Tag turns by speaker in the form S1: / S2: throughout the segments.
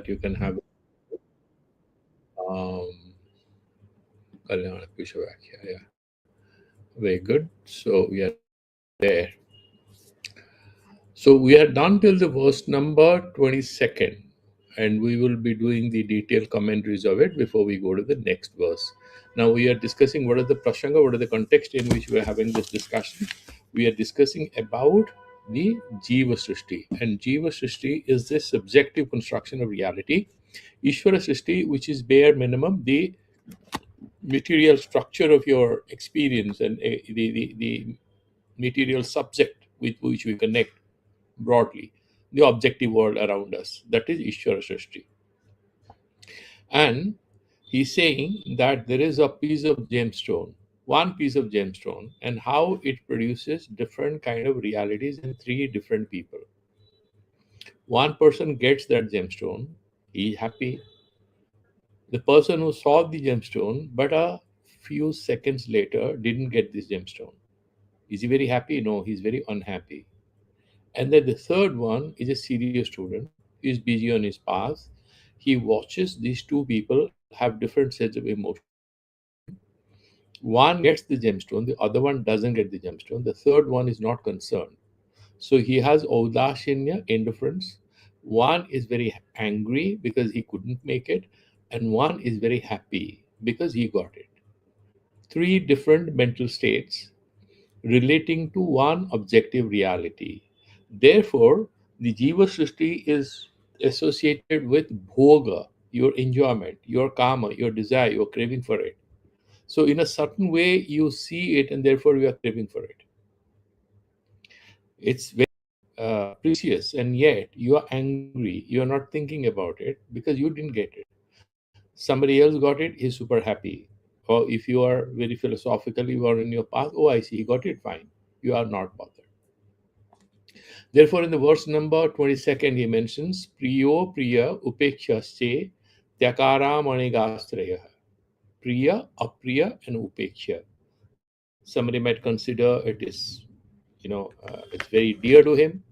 S1: that you can have. Um, Kalyana Pisha Vakhya, yeah. Very good. So we are there. So we are done till the verse number 22nd, and we will be doing the detailed commentaries of it before we go to the next verse. Now we are discussing what is the prasanga, what is the context in which we are having this discussion. We are discussing about the Jiva Srishti, and Jiva Srishti is the subjective construction of reality. Ishvara Srishti, which is bare minimum, the material structure of your experience and the material subject with which we connect broadly, the objective world around us. That is Ishvara Srishti. And he's saying that there is a piece of gemstone, one piece of gemstone, and how it produces different kind of realities in three different people. One person gets that gemstone, he's happy. The person who saw the gemstone, but a few seconds later, didn't get this gemstone. Is he very happy? No, he's very unhappy. And then the third one is a serious student. He's busy on his path. He watches these two people have different sets of emotions. One gets the gemstone, the other one doesn't get the gemstone. The third one is not concerned. So he has audashinya, indifference. One is very angry because he couldn't make it, and one is very happy because he got it. Three different mental states relating to one objective reality. Therefore, the Jiva Srishti is associated with bhoga, your enjoyment, your karma, your desire, your craving for it. So, in a certain way, you see it and therefore you are craving for it. It's very precious, and yet you are angry. You are not thinking about it because you didn't get it. Somebody else got it, he's super happy. Or if you are very philosophically, you are in your path, oh, I see, he got it, fine. You are not bothered. Therefore, in the verse number 22nd, he mentions Priyo Priya Upekshasche Tyakara Manigastraya. Priya, Apriya, and Upeksha. Somebody might consider it is, it's very dear to him.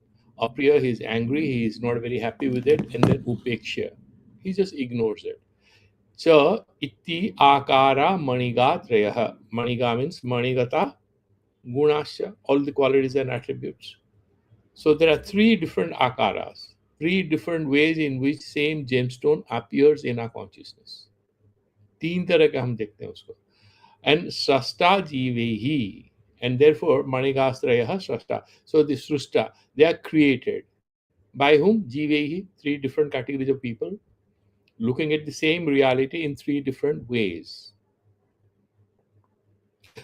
S1: Apriya, he is angry, he is not very happy with it. And then Upeksha, he just ignores it. Cha iti akara manigatraya. Maniga means manigata gunasya, all the qualities and attributes. So there are three different akaras, three different ways in which same gemstone appears in our consciousness. तीन तरह का हम देखते हैं उसको. And srashta jivehi, and therefore manigastraya srashta. So the srashta, they are created by whom? Jivehi, three different categories of people looking at the same reality in three different ways.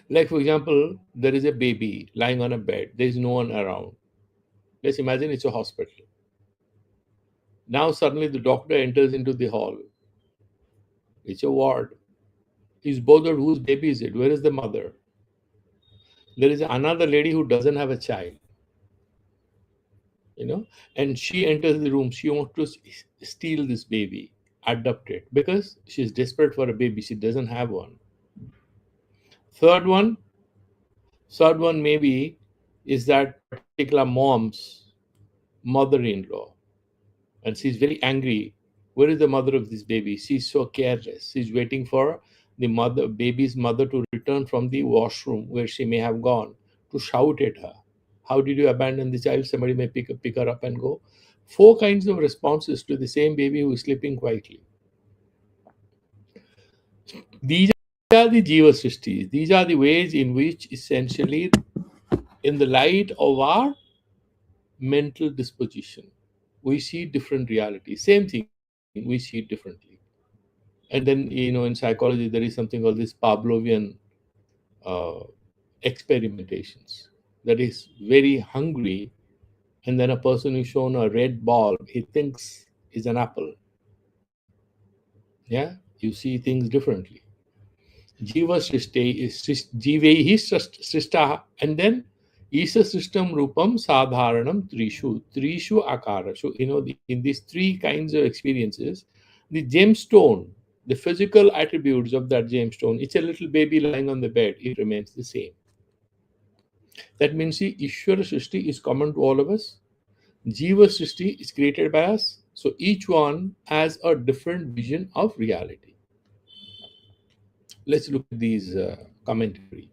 S1: Like, for example, there is a baby lying on a bed, there is no one around. Let's imagine it's a hospital. Now, suddenly, the doctor enters into the hall. It's a ward. He's bothered, whose baby is it? Where is the mother? There is another lady who doesn't have a child, and she enters the room. She wants to steal this baby, adopt it, because she's desperate for a baby. She doesn't have one. Third one, maybe is that particular mom's mother-in-law, and she's very angry. Where is the mother of this baby? She's so careless. She's waiting for the baby's mother to return from the washroom where she may have gone, to shout at her. How did you abandon the child? Somebody may pick her up and go. Four kinds of responses to the same baby who is sleeping quietly. These are the Jiva Srishtis. These are the ways in which, essentially, in the light of our mental disposition, we see different realities. Same thing, we see it differently. And then, in psychology, there is something called this Pavlovian uh, experimentations. That is very hungry, and then a person is shown a red ball, he thinks is an apple. Yeah, you see things differently. Jiva Jivehi Srishta, and then Isa system Rupam Sadharanam Trishu Akara. So, in these three kinds of experiences, the gemstone, the physical attributes of that gemstone, it's a little baby lying on the bed, it remains the same. That means the Ishvara Srishti is common to all of us. Jiva Srishti is created by us. So each one has a different vision of reality. Let's look at these commentary.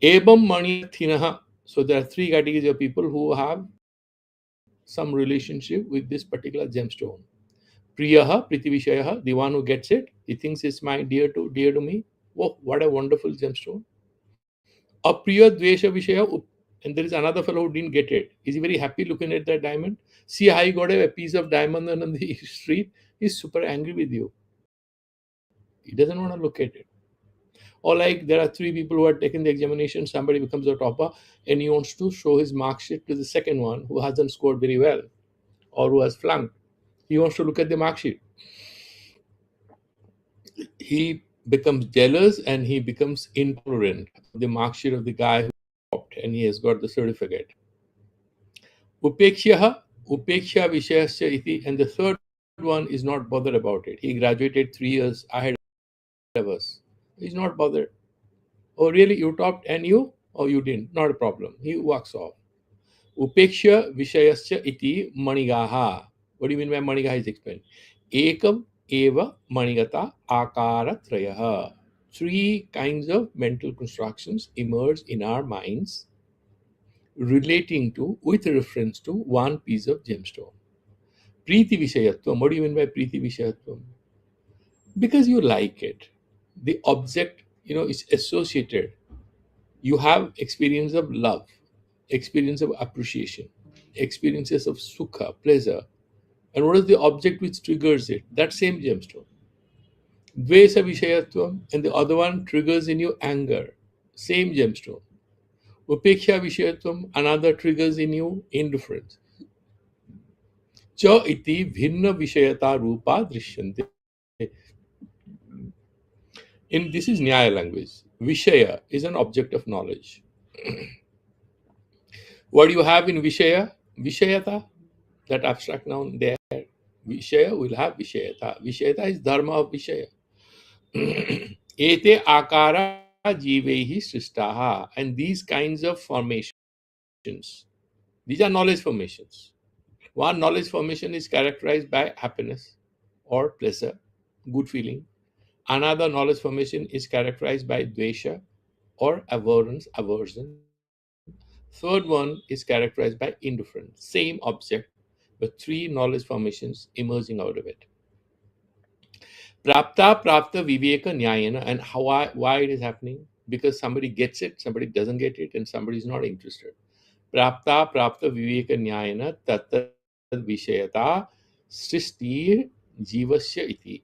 S1: Ebam Maniarthinaha. So there are three categories of people who have some relationship with this particular gemstone. Priyaha, Prithivishaya, the one who gets it, he thinks it's my dear to me. Oh, what a wonderful gemstone. Apriya Dvesha Vishaya, and there is another fellow who didn't get it. Is he very happy looking at that diamond? See how he got a piece of diamond on the street? He's super angry with you. He doesn't want to look at it. Or like there are three people who are taking the examination, somebody becomes a topper and he wants to show his mark sheet to the second one who hasn't scored very well or who has flunked. He wants to look at the mark sheet. He becomes jealous and he becomes intolerant of the mark sheet of the guy who topped and he has got the certificate. Upekshaha, Upeksha Vishayasya iti, and the third one is not bothered about it. He graduated 3 years ahead of us. He's not bothered. Oh, really? You topped and you? Oh, you didn't. Not a problem. He walks off. Upeksha Vishayasya iti Manigaha. What do you mean by Manigaha is explained? Ekam eva Manigata Akara Trayaha. Three kinds of mental constructions emerge in our minds relating to, with reference to, one piece of gemstone. Preeti Vishayatvam. What do you mean by Preeti Vishayatvam? Because you like it. The object, is associated. You have experience of love, experience of appreciation, experiences of sukha, pleasure. And what is the object which triggers it? That same gemstone. Dvesa Vishayatvam, and the other one triggers in you anger. Same gemstone. Upeksha Vishayatvam, another triggers in you indifference. Cha iti bhinna vishayata rupa drishyante. In this is Nyaya language. Vishaya is an object of knowledge. What do you have in Vishaya? Vishayata, that abstract noun there. Vishaya will have Vishayata. Vishayata is dharma of Vishaya. Ete akara jivehi sristaha. And these kinds of formations, these are knowledge formations. One knowledge formation is characterized by happiness or pleasure, good feeling. Another knowledge formation is characterized by dvesha or abhorrence, aversion. Third one is characterized by indifference. Same object, but three knowledge formations emerging out of it. Prapta Viveka Nyayana, and why it is happening? Because somebody gets it, somebody doesn't get it, and somebody is not interested. Prapta Viveka Nyayana Tattad Vishayata Srishtir Jivasya iti.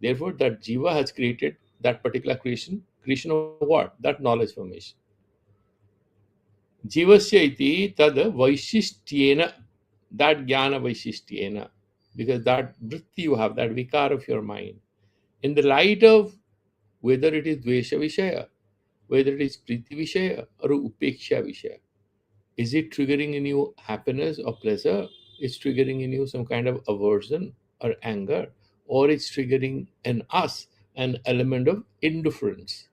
S1: Therefore, that Jiva has created that particular creation of what? That knowledge formation. Jivasya iti tad vaishishyena, that jnana vaishishyena, because that vritti you have, that vikar of your mind, in the light of whether it is dvesha vishaya, whether it is priti vishaya or upeksha vishaya. Is it triggering in you happiness or pleasure? It's triggering in you some kind of aversion or anger, or it's triggering in us an element of indifference.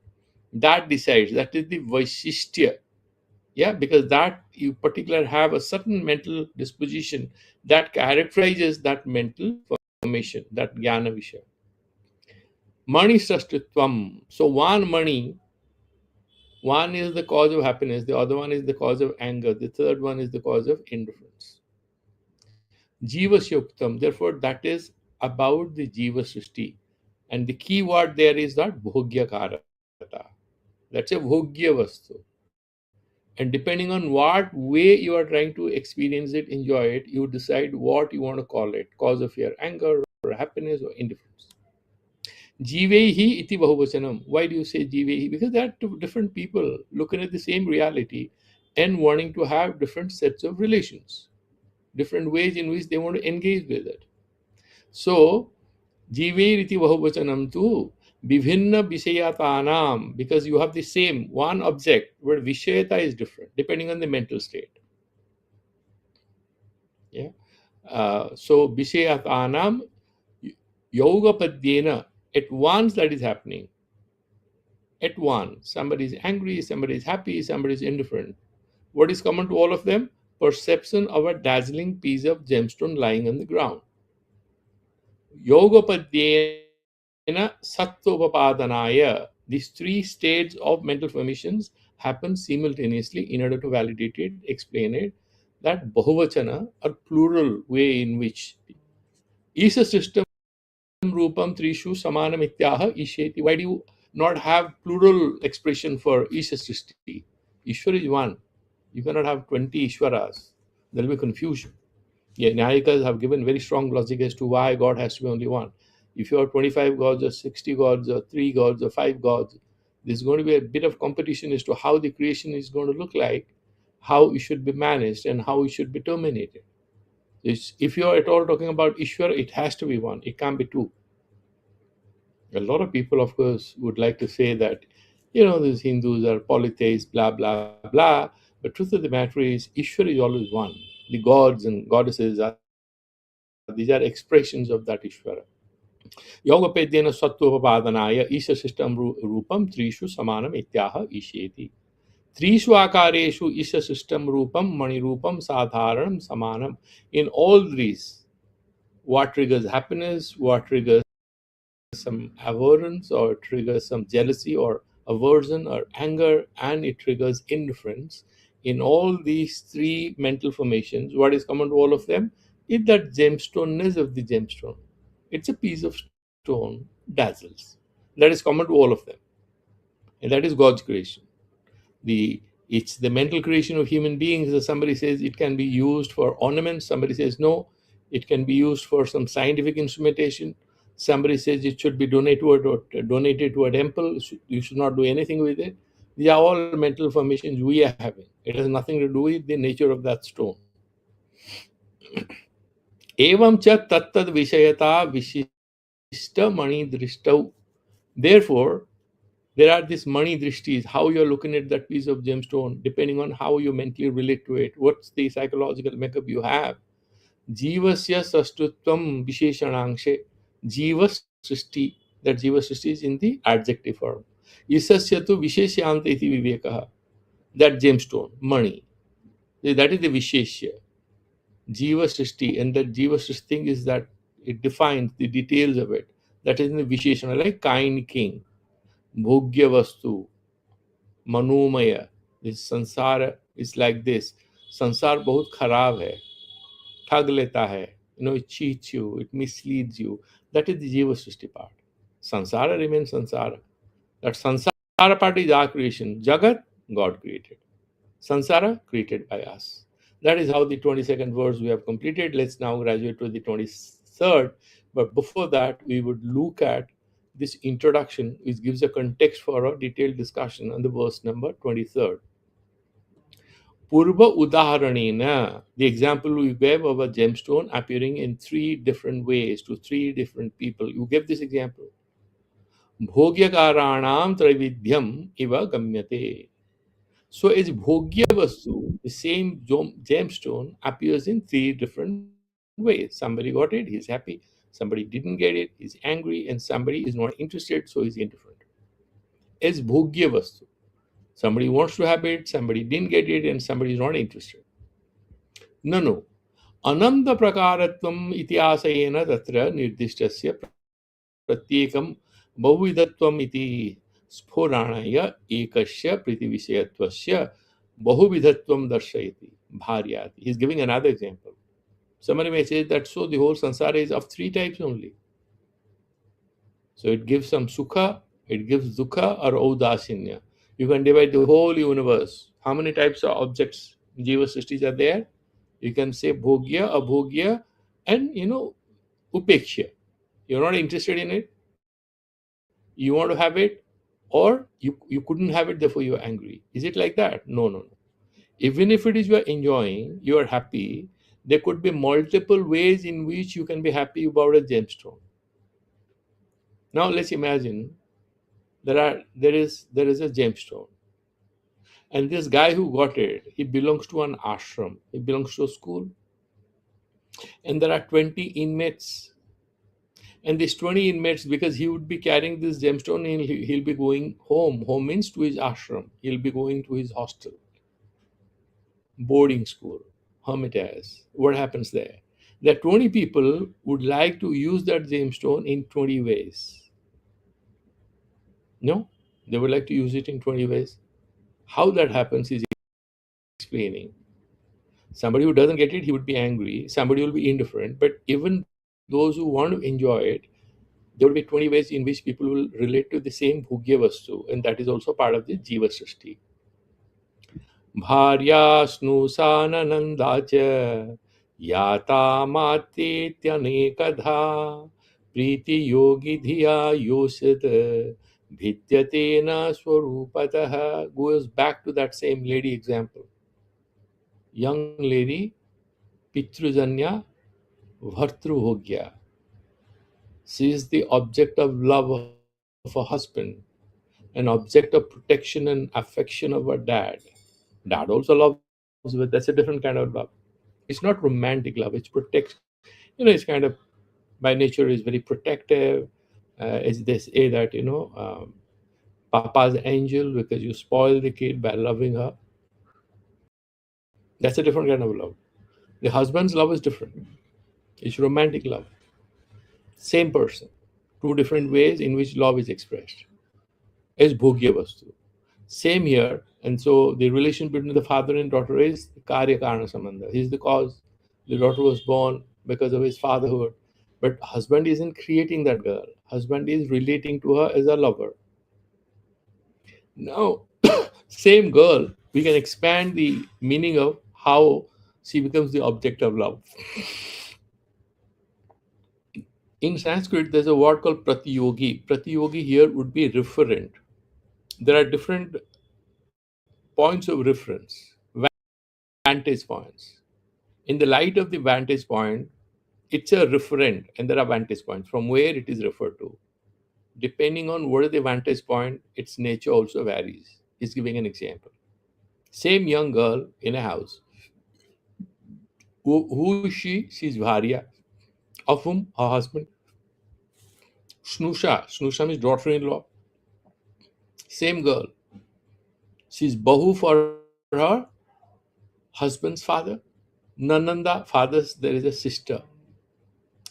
S1: That decides, that is the vaishishtya. Yeah, because that you particular have a certain mental disposition that characterizes that mental formation, that jnana vishaya. Mani sastitvam. So one is the cause of happiness, the other one is the cause of anger, the third one is the cause of indifference. Jiva Syuktam, therefore, that is about the Jiva Srishti. And the key word there is that Bhogya Karata. That's a Bhogya Vastu. And depending on what way you are trying to experience it, enjoy it, you decide what you want to call it, cause of your anger or happiness or indifference. Jivehi iti bahuvachanam. Why do you say jivehi? Because there are two different people looking at the same reality and wanting to have different sets of relations, different ways in which they want to engage with it. So, jive iti bahuvachanam tu vivinna vishayatanam, because you have the same one object, where vishayata is different depending on the mental state. Yeah. So, vishayatanam yoga padyena, at once that is happening. At once, somebody is angry, somebody is happy, somebody is indifferent. What is common to all of them? Perception of a dazzling piece of gemstone lying on the ground. Yogapadyena sattvopadanaya. These three states of mental formations happen simultaneously in order to validate it, explain it. That bahuvachana or plural way in which Isha system rupam trishu samanam ityaha isheti. Why do you not have plural expression for Isha Srishti? Ishwar is one. You cannot have 20 Ishwaras. There will be confusion. Yeah, Nyayikas have given very strong logic as to why God has to be only one. If you have 25 gods or 60 gods or 3 gods or 5 gods, there's going to be a bit of competition as to how the creation is going to look like, how it should be managed, and how it should be terminated. If you're at all talking about Ishwar, it has to be one. It can't be two. A lot of people, of course, would like to say that, these Hindus are polytheists, blah, blah, blah. But truth of the matter is, Ishwar is always one. The gods and goddesses these are expressions of that Ishvara. Yogapedyena sattvopadanaya isha system rupam trishu samanam ityaha isheti. Trishu akareshu isha system rupam mani rupam sadharanam samanam. In all these, what triggers happiness, what triggers some abhorrence, or triggers some jealousy or aversion or anger, and it triggers indifference. In all these three mental formations, what is common to all of them is that gemstoneness of the gemstone. It's a piece of stone, dazzles. That is common to all of them. And that is God's creation. It's the mental creation of human beings. Somebody says it can be used for ornament, somebody says no, it can be used for some scientific instrumentation, somebody says it should be donated to a temple, you should not do anything with it. These are all mental formations we are having. It has nothing to do with the nature of that stone. Evam cha tattad vishayata vishishta mani drishtau. Therefore, there are these mani drishtis, how you're looking at that piece of gemstone, depending on how you mentally relate to it, what's the psychological makeup you have. Jivasya sastutvam visheshanangshe. Jiva srishti. That jiva srishti is in the adjective form. Isasya tu visheshyanta iti vivekaha. That gemstone, mani. That is the visheshya. Jiva srishti. And that jiva srishti is that it defines the details of it. That is in the visheshana, like kind king. Bhogya vastu. Manomay. This संसार is like this. संसार बहुत खराब है, ठग लेता है, it cheats you, it misleads you. That is the jiva srishti part. Sansara remains sansara. That sansara part is our creation. Jagat, God created. Sansara, created by us. That is how the 22nd verse we have completed. Let's now graduate to the 23rd. But before that, we would look at this introduction, which gives a context for a detailed discussion on the verse number 23rd. Purva udaharanena, the example we gave of a gemstone appearing in three different ways to three different people. You gave this example. Bhogyakaranam traividyam iva gamyate. So as bhogya vastu, the same gemstone appears in three different ways. Somebody got it, he's happy. Somebody didn't get it, he's angry. And somebody is not interested, so he's indifferent. As bhogya vastu. Somebody wants to have it, somebody didn't get it, and somebody is not interested. No. Ananda prakaratvam ityasayena tatra nirdishtasya pratyekam bahuvidatvam iti sphoranaya ekasya pritivishayatvasya bahuvidatvam darshayati bharyati. He's giving another example. Somebody may say that so the whole sansara is of three types only. So it gives some sukha, it gives dukkha or audasinya. You can divide the whole universe. How many types of objects, jiva srishtis are there? You can say bhogya, abhogya, and upeksha. You're not interested in it, you want to have it, or you couldn't have it, therefore you're angry. Is it like that? No. Even if it is you're enjoying, you're happy, there could be multiple ways in which you can be happy about a gemstone. Now let's imagine there is a gemstone, and this guy who got it, he belongs to an ashram, he belongs to a school, and there are 20 inmates. And these 20 inmates, because he would be carrying this gemstone, he'll be going home. Home means to his ashram. He'll be going to his hostel, boarding school, hermitage. What happens there? that 20 people would like to use that gemstone in 20 ways. No, they would like to use it in 20 ways. How that happens is explaining. Somebody who doesn't get it, he would be angry. Somebody will be indifferent. But even those who want to enjoy it, there will be 20 ways in which people will relate to the same bhugya vastu, and that is also part of the jiva srishti. भार्या स्नुषाननन्दा च याता मात्येत्यनेकधा प्रीतियोगी धिया योषित भिद्यते न स्वरूपतः. Goes back to that same lady example. Young lady, pitrujanya bhartruhogya. She is the object of love of a husband, an object of protection and affection of a dad. Dad also loves, but that's a different kind of love. It's not romantic love. It's it's kind of by nature is very protective. It's they say that Papa's angel because you spoil the kid by loving her. That's a different kind of love. The husband's love is different. It's romantic love. Same person, two different ways in which love is expressed. Is bhogya vastu. Same here, and so the relation between the father and daughter is karya karana sambandha. He's the cause. The daughter was born because of his fatherhood, but husband isn't creating that girl. Husband is relating to her as a lover. Now, same girl, we can expand the meaning of how she becomes the object of love. In Sanskrit, there's a word called pratiyogi. Pratiyogi here would be referent. There are different points of reference, vantage points. In the light of the vantage point, it's a referent, and there are vantage points from where it is referred to. Depending on what is the vantage point, its nature also varies. He's giving an example. Same young girl in a house. Who is she? She's Bharya. Of whom? Her husband. Snusha. Snusha means daughter in law. Same girl. She's Bahu for her husband's father. Nananda, father's, there is a sister.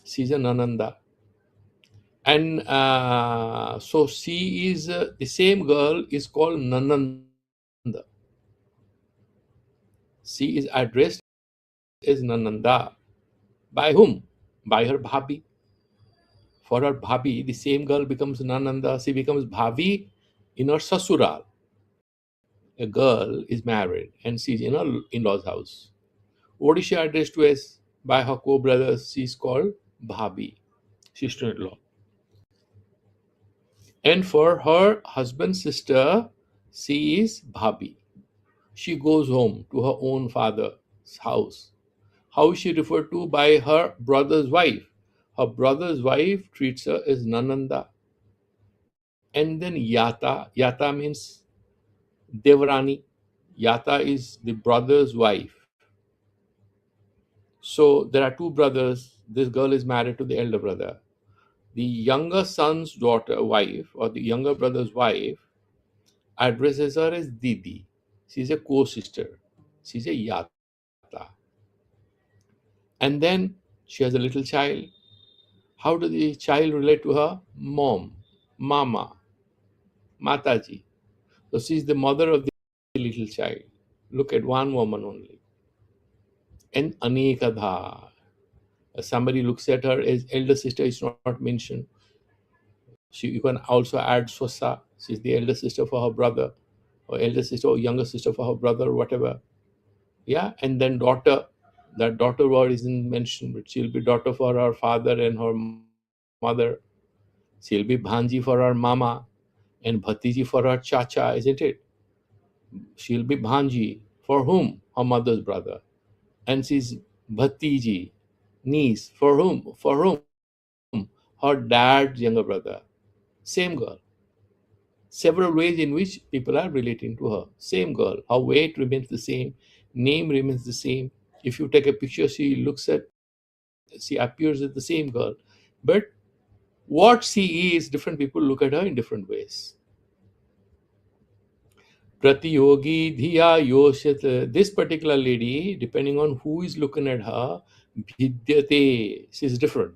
S1: She's a Nananda. And so she is, the same girl is called Nananda. She is addressed as Nananda. By whom? By her Bhabi. For her Bhabi, the same girl becomes Nananda. She becomes Bhavi in her Sasural. A girl is married and she's in her in law's house. What is she addressed to as? By her co brothers, she's called Bhabi, sister in law. And for her husband's sister, she is Bhabi. She goes home to her own father's house. How is she referred to? By her brother's wife. Her brother's wife treats her as Nananda. And then Yata. Yata means Devarani. Yata is the brother's wife. So there are two brothers. This girl is married to the elder brother. The younger son's daughter, wife, or the younger brother's wife, addresses her as Didi. She's a co sister. She's a Yata. And then she has a little child. How does the child relate to her? Mom, Mama, Mataji. So she's the mother of the little child. Look at one woman only. And Anekadha. Somebody looks at her as elder sister is not mentioned. You can also add Swasa. She's the elder sister for her brother, or elder sister or younger sister for her brother, whatever. Yeah, and then daughter. That daughter word isn't mentioned, but she'll be daughter for her father and her mother. She'll be Bhanji for her mama and Bhatiji for her chacha, isn't it? She'll be Bhanji for whom? Her mother's brother. And she's Bhatiji, niece for whom? For whom? Her dad's younger brother. Same girl. Several ways in which people are relating to her. Same girl. Her weight remains the same, name remains the same. If you take a picture, she appears as the same girl. But what she is, different people look at her in different ways. Pratiyogi Dhiya Yoshat. This particular lady, depending on who is looking at her, Vidyate. She's different.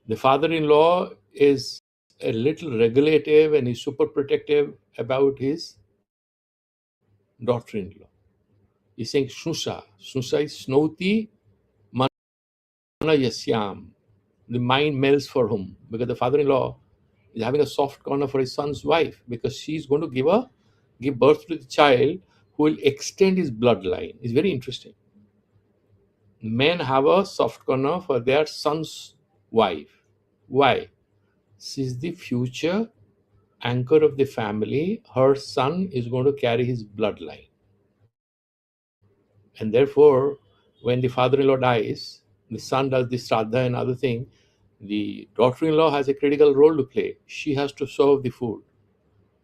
S1: The father-in-law is a little regulative and he's super protective about his daughter-in-law. He's saying Snusa. Snusa is Snoti Mana Yasyam. The mind melts for whom? Because the father-in-law is having a soft corner for his son's wife because she's going to give birth to the child who will extend his bloodline. It's very interesting. Men have a soft corner for their son's wife. Why? She's the future anchor of the family. Her son is going to carry his bloodline. And therefore, when the father-in-law dies, the son does the shraddha and other thing. The daughter-in-law has a critical role to play. She has to serve the food.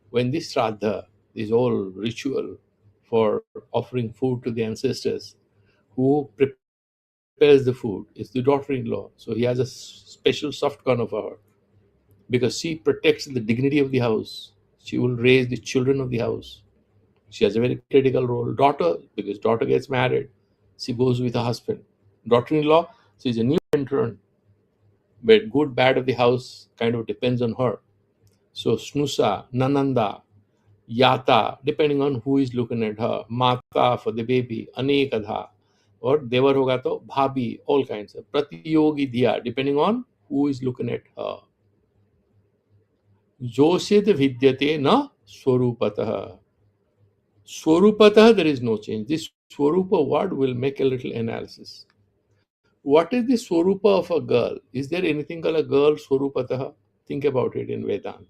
S1: When this shraddha, this whole ritual for offering food to the ancestors, who prepares the food is the daughter-in-law. So he has a special soft corner for her because she protects the dignity of the house. She will raise the children of the house. She has a very critical role. Daughter, because daughter gets married, she goes with her husband. Daughter-in-law, she's a new entrant, but good bad of the house kind of depends on her. So Snusa, Nananda, Yata, depending on who is looking at her, Mata for the baby, Anekadha, or Devar hoga to Bhabi, all kinds of Pratiyogi Diya, depending on who is looking at her. Joshid Vidyate na Swarupatah. Swarupatah, there is no change. This Swarupa word will make a little analysis. What is the Swarupa of a girl? Is there anything called a girl Swarupatah? Think about it in Vedanta.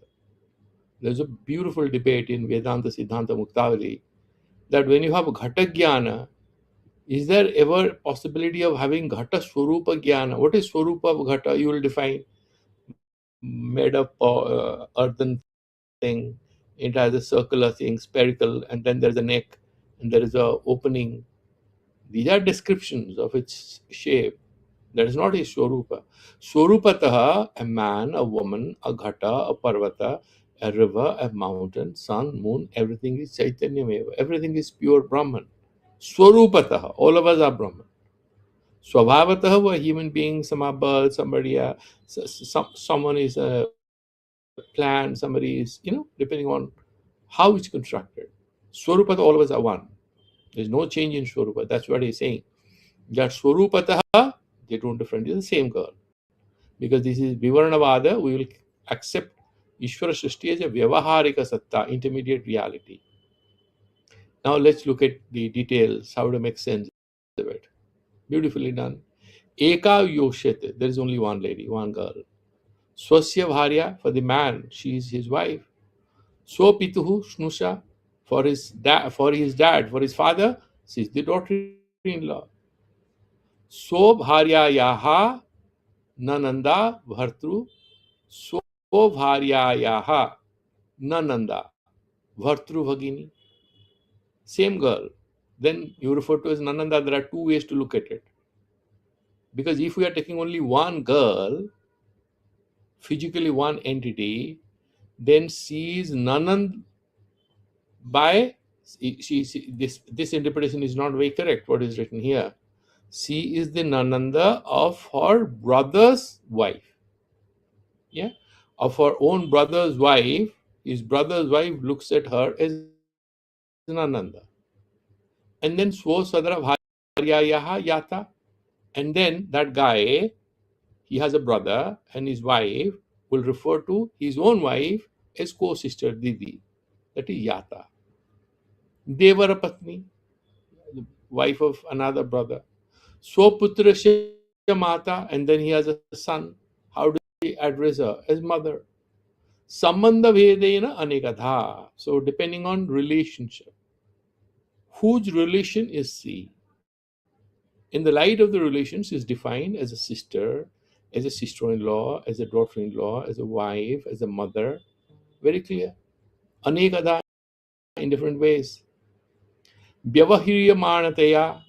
S1: There's a beautiful debate in Vedanta Siddhanta Muktavali that when you have Ghata Jnana, is there ever possibility of having Ghata Swarupa Jnana? What is Swarupa of Ghata? You will define made of earthen thing. It has a circular thing, spherical, and then there's a neck, and there is a opening. These are descriptions of its shape. That is not a Swarupa. Swarupataha, a man, a woman, a ghata, a parvata, a river, a mountain, sun, moon, everything is Chaitanyameva. Everything is pure Brahman. Swarupataha, all of us are Brahman. Swabhavataha, we're human beings, some are birds, somebody someone is a plant, somebody is, depending on how it's constructed. Swarupata, all of us are one. There's no change in Swarupa. That's what he's saying. That Swarupataha, they don't different. It's the same girl. Because this is Vivaranavada, we will accept Ishvara Srishti as a Vyavaharika Satta, intermediate reality. Now let's look at the details, how to make sense of it. Beautifully done. Eka Yoshet, there is only one lady, one girl. Swasya Bharya, for the man, she is his wife. Swapituhu Snusha, for his father, she is the daughter-in-law. Swabharyayaha Nananda Bhartru, Swabharyayaha Nananda Bhartru Bhagini. Same girl. Then you refer to as Nananda. There are two ways to look at it. Because if we are taking only one girl, physically one entity, then she is Nanand by this interpretation is not very correct. What is written here? She is the Nananda of her brother's wife. Yeah, of her own brother's wife. His brother's wife looks at her as Nananda. And then Svo Sadra Bharyayaha Yata. And then that guy, he has a brother, and his wife will refer to his own wife as co-sister Didi. That is Yata. Devara Patni, the wife of another brother. Swoputrasya Mata, and then he has a son. How does he address her? As mother. Sambandha Vedena Anekadha. So depending on relationship. Whose relation is she? In the light of the relations, is defined as a sister, as a sister-in-law, as a daughter-in-law, as a wife, as a mother. Very clear. Anekada in different ways. Vyavahiryamanataya.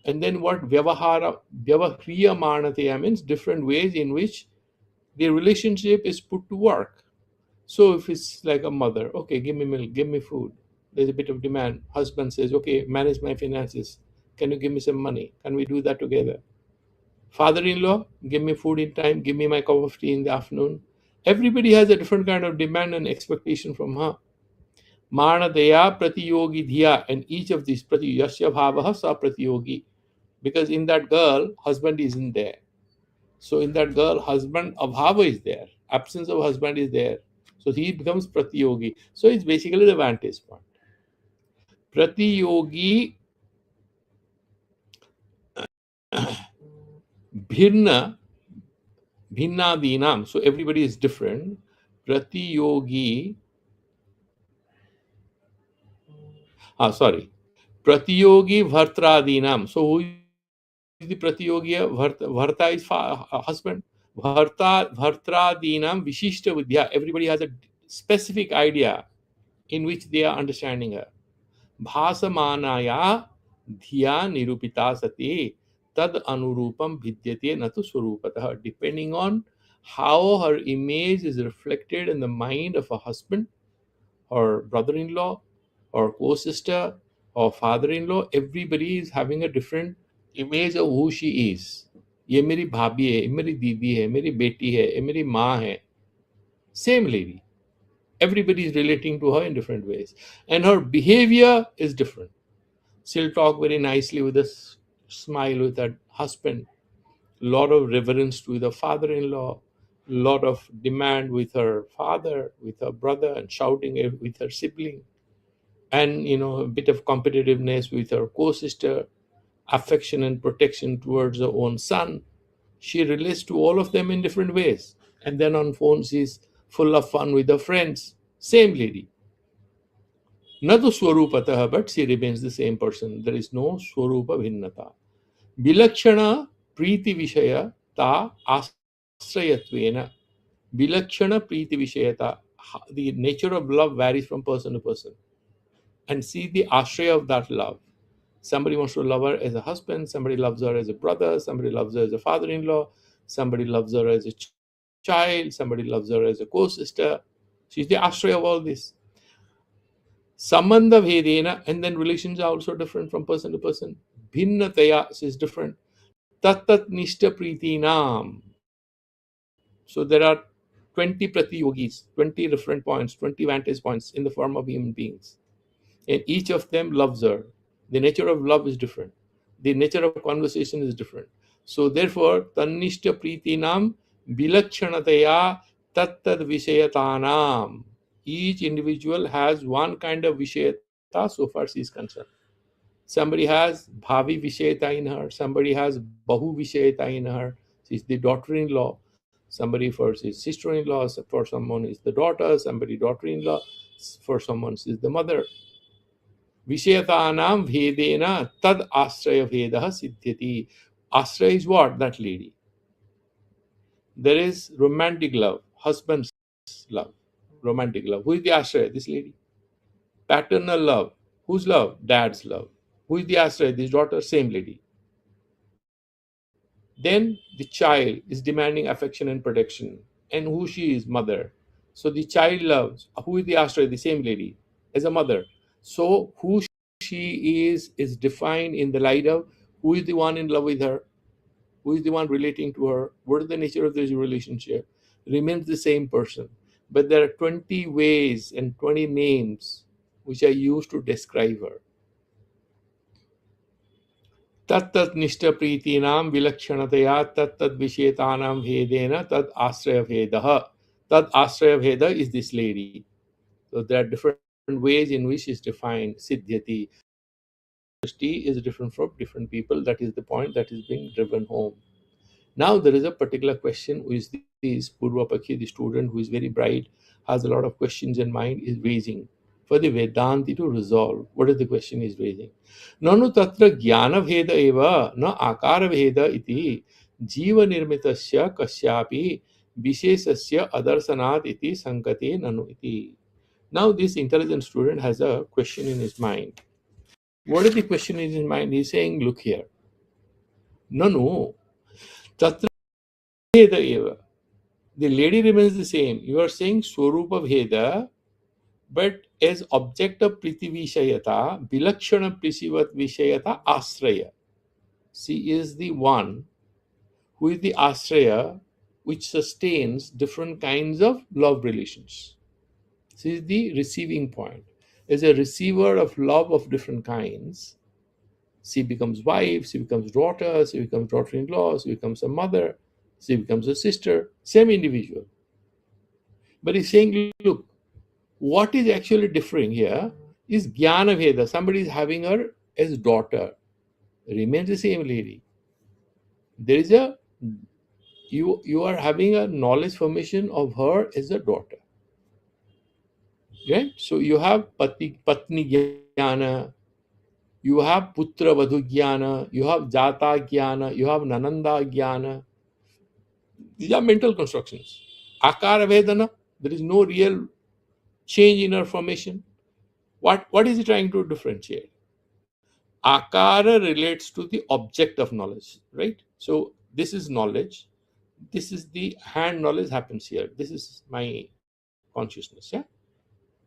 S1: And then what Vyavahiryamanataya means different ways in which the relationship is put to work. So if it's like a mother, okay, give me milk, give me food. There's a bit of demand. Husband says, okay, manage my finances, Can you give me some money? Can we do that together? Father-in-law, give me food in time, give me my cup of tea in the afternoon. Everybody has a different kind of demand and expectation from her. Manadaya pratiyogi dhiya, and each of these yasya bhavaha sa pratiyogi, because in that girl, husband isn't there. So in that girl, husband abhava is there. Absence of husband is there. So he becomes pratiyogi. So it's basically the vantage point. Pratiyogi bhirna bhinnadinam. So everybody is different. Pratiyogi, sorry. Pratiyogi bhartradinam. So who is the pratiyogi? Bharta is husband. Bhartradinam vishishta vidya. Everybody has a specific idea in which they are understanding her. भासमानाया धिया निरूपिता सती तद अनुरूपम भिद्यते न तो स्वरूपतः. Depending on how her image is reflected in the mind of a husband or brother-in-law or co-sister or father-in-law, everybody is having a different image of who she is. ये मेरी भाभी है, ये मेरी दीदी है, मेरी बेटी है, ये मेरी माँ है. Same lady. Everybody is relating to her in different ways, and her behavior is different. She'll talk very nicely with a smile with her husband, lot of reverence to the father-in-law, lot of demand with her father, with her brother, and shouting with her sibling, and a bit of competitiveness with her co-sister, affection and protection towards her own son. She relates to all of them in different ways, and then on phone she's full of fun with her friends. Same lady. Not the Swarupatah, but she remains the same person. There is no Swarupa Bhinnata. Vilakshana Priti Vishaya Ta Asrayatvena. Vilakshana Priti Vishayata. The nature of love varies from person to person. And see the ashraya of that love. Somebody wants to love her as a husband, somebody loves her as a brother, somebody loves her as a father-in-law, somebody loves her as a child, somebody loves her as a co-sister. She's the ashraya of all this. Sambandha Vedena, and then relations are also different from person to person. Bhinnataya is different. Tattat Nishta Priti Nam. So there are 20 pratiyogis, 20 different points, 20 vantage points in the form of human beings. And each of them loves her. The nature of love is different. The nature of conversation is different. So therefore, Tannishta Priti Nam Bilakshanataya Tattad Vishayatanam. Each individual has one kind of Vishayata so far she is concerned. Somebody has Bhavi Vishayata in her, somebody has Bahu Vishayata in her. She's the daughter-in-law. Somebody for his sister-in-law, for someone is the daughter, somebody daughter-in-law, for someone is the mother. Vishayatanam Vedena Tad Asraya Vedaha Siddhyati. Asraya is what? That lady. There is romantic love, husband's love, romantic love. Who is the Asraya? This lady. Paternal love. Whose love? Dad's love. Who is the Asraya? This daughter, same lady. Then the child is demanding affection and protection. And who she is? Mother. So the child loves. Who is the Asraya? The same lady as a mother. So who she is defined in the light of who is the one in love with her, who is the one relating to her, what is the nature of this relationship, remains the same person. But there are 20 ways and 20 names which are used to describe her. तत्तत् निष्ठप्रीतीनां विलक्षणतया तत्तद् विषेतानां भेदेन तद् आश्रयभेदः. Tad Asraya Veda is this lady. So there are different ways in which is defined Siddhyati. Is different from different people. That is the point that is being driven home. Now there is a particular question which this Purva Pakhi, the student who is very bright, has a lot of questions in mind, is raising for the Vedanti to resolve. What is the question he is raising? Nanu tatra jnana bheda eva na akara bheda iti jiva nirmitasya kasyapi vishesasya adarsanat iti sankate nanu iti. Now this intelligent student has a question in his mind. What is the question in his mind? He is saying, look here. Nanu tatra bheda eva. The lady remains the same. You are saying Swarupa Bheda but as object of priti vishayata, vilakshana prisivat vishayata asraya. She is the one who is the asraya which sustains different kinds of love relations. She is the receiving point. As a receiver of love of different kinds, she becomes wife, she becomes daughter, she becomes daughter-in-law, she becomes a mother, she becomes a sister, same individual. But he's saying, look, what is actually differing here is Jnana Veda. Somebody is having her as daughter, remains the same lady. There is a you are having a knowledge formation of her as a daughter. Right? So you have Patni Jnana, you have Putra Vadhu Jnana, you have Jata Jnana, you have Nananda Jnana. These are mental constructions. Akara Vedana, there is no real change in her formation. What is he trying to differentiate? Akara relates to the object of knowledge, right? So this is knowledge. This is the hand knowledge happens here. This is my consciousness. Yeah.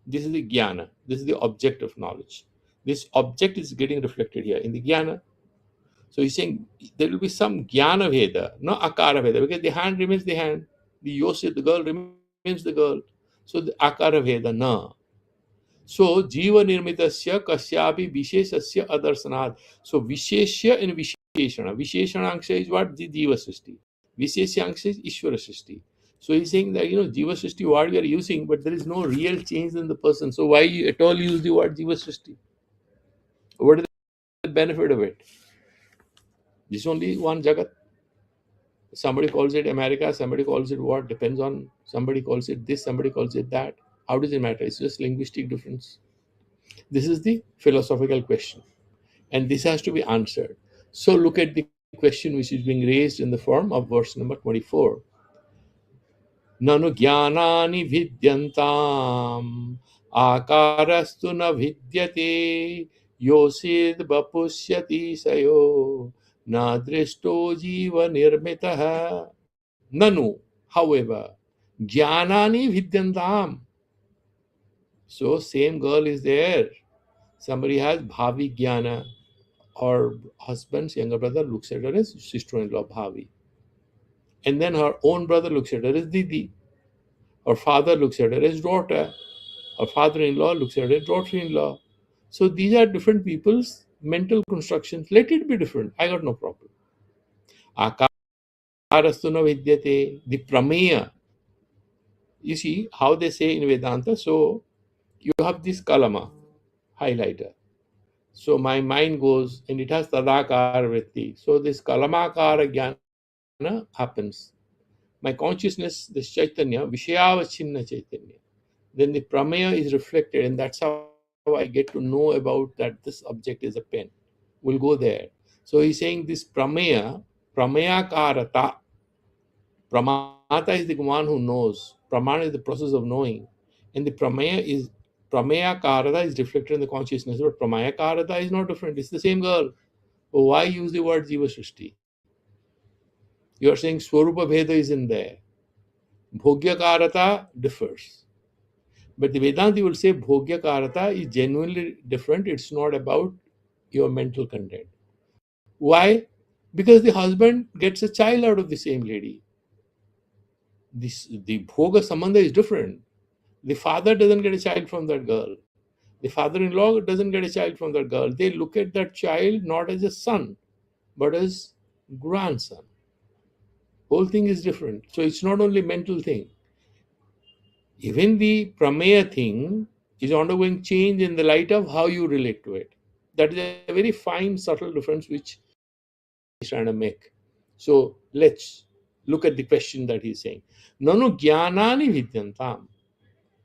S1: This is the jnana. This is the object of knowledge. This object is getting reflected here in the jnana. So he's saying there will be some jnana veda, no akara veda, because the hand remains the hand. The yosi, the girl remains the girl. So the akara veda na. So jiva nirmitasya kasyapi vishesasya adarsanat. So visheshya and visheshana. Visheshana angsha is what? The jiva srishti. Visheshya angsha is ishvara srishti. So he's saying that, jiva srishti word we are using, but there is no real change in the person. So why you at all use the word jiva srishti? What is the benefit of it? This is only one jagat. Somebody calls it America, somebody calls it what? Depends on, somebody calls it this, somebody calls it that. How does it matter? It's just linguistic difference. This is the philosophical question, and this has to be answered. So look at the question which is being raised in the form of verse number 24. Nanu jnanani vidyantam akarastu na vidyate yosid vapusyati sayo na drishto jiva nirmitaha. Nanu, however, jnanani vidyantam. So same girl is there. Somebody has bhavi jnana, or husband's younger brother looks at her as sister-in-law bhavi, and then her own brother looks at her as didi, her father looks at her as daughter, her father-in-law looks at her as daughter-in-law. So these are different people's mental constructions. Let it be different, I got no problem. Akarastu na vidyate, the prameya. You see how they say in Vedanta. So you have this kalama highlighter. So my mind goes and it has tadakar vritti. So this kalamakara jnana happens. My consciousness, this Chaitanya, Vishayavachinna Chaitanya. Then the Prameya is reflected, and that's how I get to know about that this object is a pen. We'll go there. So he's saying this Pramaya Karata. Pramata is the one who knows. Pramana is the process of knowing. And the Pramaya Karata is reflected in the consciousness. But Pramaya Karata is not different. It's the same girl. So why use the word Jiva Srishti? You are saying Swarupa Bheda is in there. Bhogya Karata differs. But the Vedanti will say Bhogya Karata is genuinely different. It's not about your mental content. Why? Because the husband gets a child out of the same lady. The Bhoga Sambandha is different. The father doesn't get a child from that girl. The father-in-law doesn't get a child from that girl. They look at that child not as a son, but as grandson. Whole thing is different. So it's not only mental thing. Even the prameya thing is undergoing change in the light of how you relate to it. That is a very fine, subtle difference which he's trying to make. So let's look at the question that he's saying. Nanu jnanani vidyantam.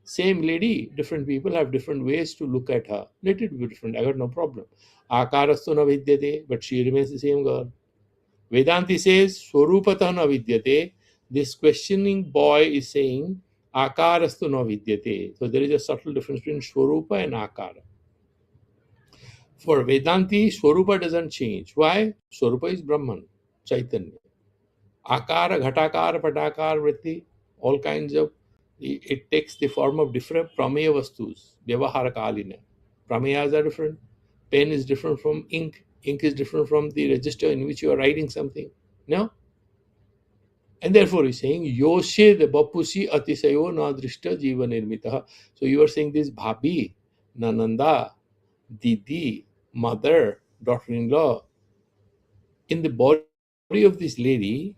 S1: Same lady, different people have different ways to look at her. Let it be different. I got no problem. Akarastu na vidyate, but she remains the same girl. Vedanti says, Swarupatah na vidyate. This questioning boy is saying, Akarastu na vidyate. So there is a subtle difference between Swarupa and Akara. For Vedanti, Swarupa doesn't change. Why? Swarupa is Brahman, Chaitanya. Akara, Ghatakara, Patakara, Vritti, all kinds of It takes the form of different prameya vastus, vyavahara kalina. Prameyas are different. Pen is different from ink. Ink is different from the register in which you are writing something. No? And therefore he's saying, Yoshed bapusi atisayo na drishta jiva nirmita. So you are saying this bhabi, nananda, didi, mother, daughter-in-law, in the body of this lady,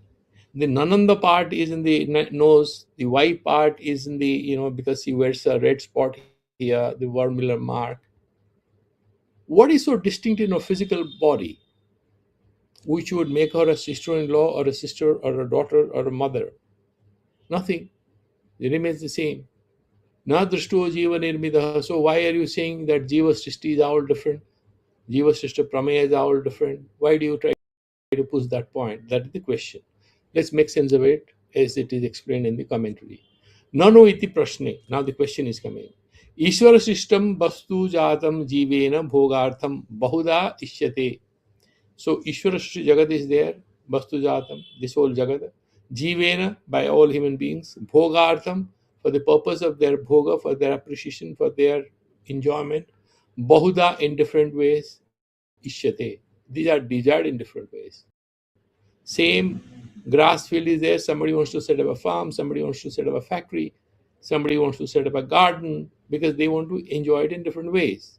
S1: the nananda part is in the nose, the y part is in the, because she wears a red spot here, the vermular mark. What is so distinct in her physical body which would make her a sister-in-law or a sister or a daughter or a mother? Nothing. It remains the same. Na drishto jiva nirmida. So why are you saying that jiva srishti is all different? Jiva srishta prameya is all different. Why do you try to push that point? That is the question. Let's make sense of it as it is explained in the commentary. Nano iti prashne. Now the question is coming. Ishvara srishtam vastu jatam jivena bhogartham bahuda ishyate. So Ishvara srishti jagat is there. Vastu jatam, this whole jagat. Jivena, by all human beings. Bhogartham, for the purpose of their bhoga, for their appreciation, for their enjoyment. Bahuda, in different ways. Ishyate. These are desired in different ways. Same grass field is there. Somebody wants to set up a farm, somebody wants to set up a factory, somebody wants to set up a garden because they want to enjoy it in different ways.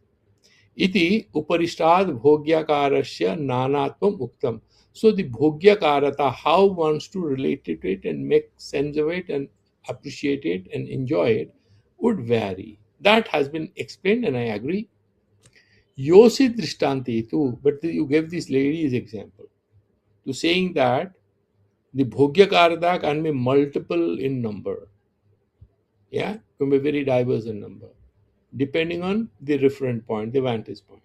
S1: Iti uparishad bhogyakarasya nanatvam uktam. So the bhogyakarata, how wants to relate to it and make sense of it and appreciate it and enjoy it, would vary. That has been explained and I agree. Yosi drishtanti too, but you gave this lady's example to saying that the bhogya karata can be multiple in number. Yeah, can be very diverse in number, depending on the referent point, the vantage point.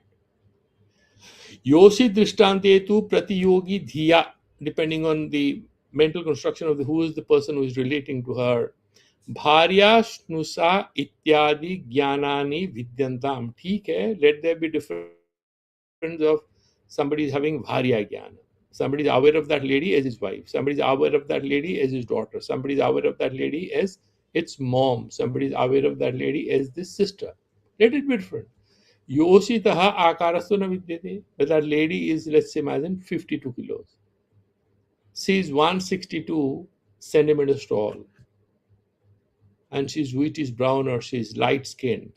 S1: Yosi drishtante tu pratiyogi dhiya, depending on the mental construction of who is the person who is relating to her. Bharya shnusa ityadi jnanani vidyantam. ठीक है, let there be difference of somebody is having bharya jnana. Somebody is aware of that lady as his wife. Somebody is aware of that lady as his daughter. Somebody is aware of that lady as its mom. Somebody is aware of that lady as the sister. Let it be different. Yoshitaha akarastu na vidyate. But that lady is, let's imagine, 52 kilos. She is 162 centimeters tall. And she's whitish brown or she's light skinned.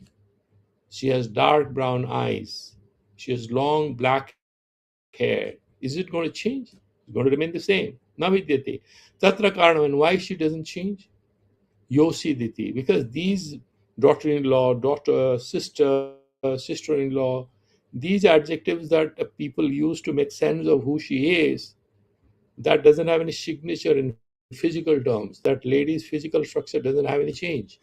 S1: She has dark brown eyes. She has long black hair. Is it going to change? It's going to remain the same. Navidyate. Tatra karanam. And why she doesn't change? Yosiditi. Because these daughter-in-law, daughter, sister-in-law, these adjectives that people use to make sense of who she is, that doesn't have any signature in physical terms. That lady's physical structure doesn't have any change.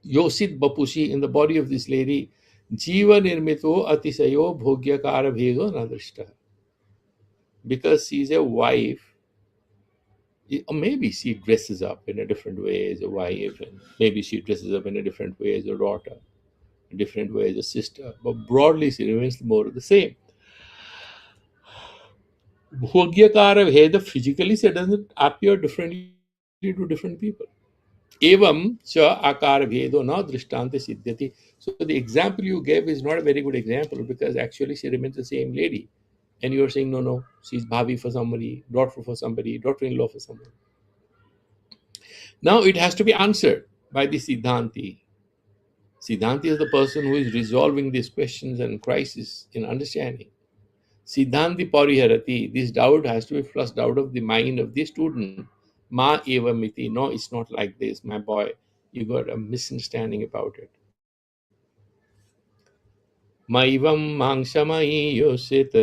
S1: Yosit Bapushi, in the body of this lady, Jiva Nirmito Atisayo Bhogyakara Bhego Nadrishta. Because she's a wife, or maybe she dresses up in a different way as a wife, and maybe she dresses up in a different way as a daughter, a different way as a sister, but broadly she remains more of the same. Bhogyakara Bheda physically she doesn't appear differently to different people. Evam cha akara bhedo na drishtante siddhyati. So the example you gave is not a very good example because actually she remains the same lady. And you are saying, no, no, she's bhabi for somebody, daughter for somebody, daughter-in-law for somebody. Now it has to be answered by the Siddhanti. Siddhanti is the person who is resolving these questions and crises in understanding. Siddhanti pariharati, this doubt has to be flushed out of the mind of the student. Ma eva miti, no, it's not like this, my boy. You got a misunderstanding about it. Maivam mangshamai yosit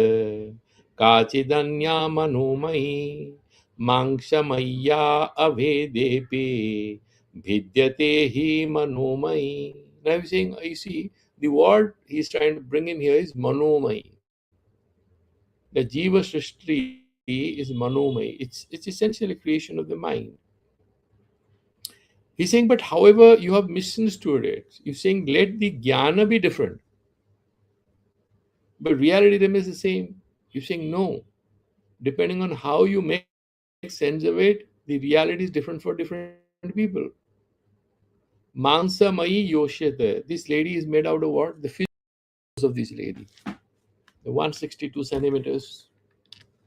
S1: kachidanya manumai mangshamaya avedepe vidyate hi manumai. Now he's saying, you see, the word he's trying to bring in here is manumai. The jiva srishti is manumai. It's essentially creation of the mind. He's saying, but however, you have misunderstood it. You're saying, let the jnana be different. But reality remains the same. You're saying, no. Depending on how you make sense of it, the reality is different for different people. people. Mansa Mai Yoshite. This lady is made out of what? The physics of this lady. The 162 centimeters,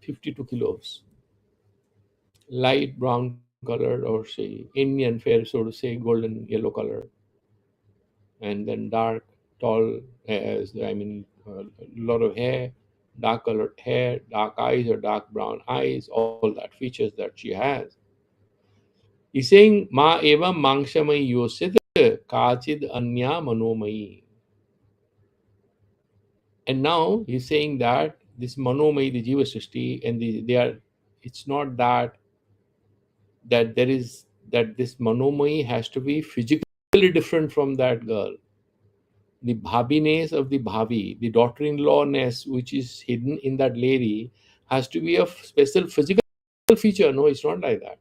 S1: 52 kilos. Light brown colored, or say Indian fair, so to say, golden yellow color, and then dark, tall, as I mean, a lot of hair, dark colored hair, dark eyes or dark brown eyes, all that features that she has. He's saying, Ma eva mangshamai yosit kachid anya manomai. And now he's saying that this manomai, the jiva srishti, and they are, it's not that there is that this manomai has to be physically different from that girl. The bhabiness of the bhabi, the daughter-in-lawness which is hidden in that lady, has to be a special physical feature. No, it's not like that.